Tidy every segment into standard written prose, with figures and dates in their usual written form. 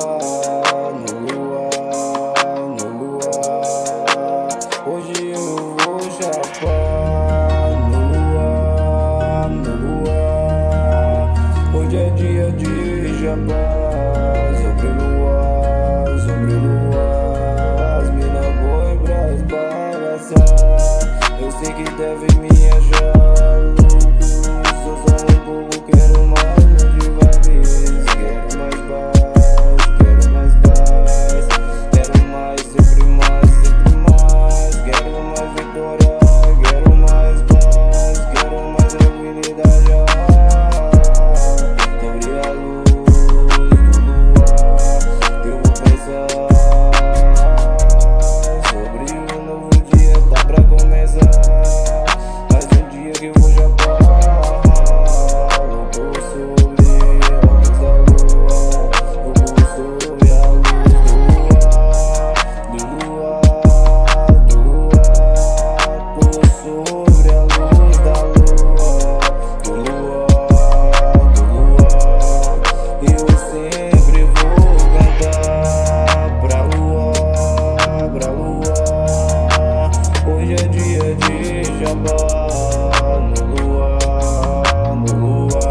no luar, no luar. Hoje eu vou chapar no luar, no luar. Hoje é dia de chapar sobre o luar, sobre o luar. As mina boi pra esbagaçar. Eu sei que deve me achar louco, sou só um pouco, quero mais motivar vez. Quero mais paz, quero mais paz. Quero mais, sempre mais, sempre mais. Quero mais vitória, quero mais paz. Quero mais tranquilidade. Sobre a luz do luar que eu vou pensar. Sobre um novo dia, dá pra começar. Mais um dia que eu vou chapar. Eu vou sobre a luz da lua. Eu vou sobre a luz do luar, do luar. Tô sobre a luz da lua, do luar, do luar. Eu sempre vou cantar pra lua, pra lua. Hoje é dia de chapar no luar, no luar.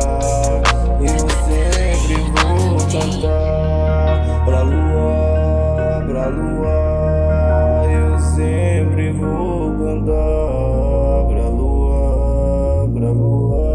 Eu sempre vou cantar pra lua, pra lua. Eu sempre vou cantar pra lua, pra lua.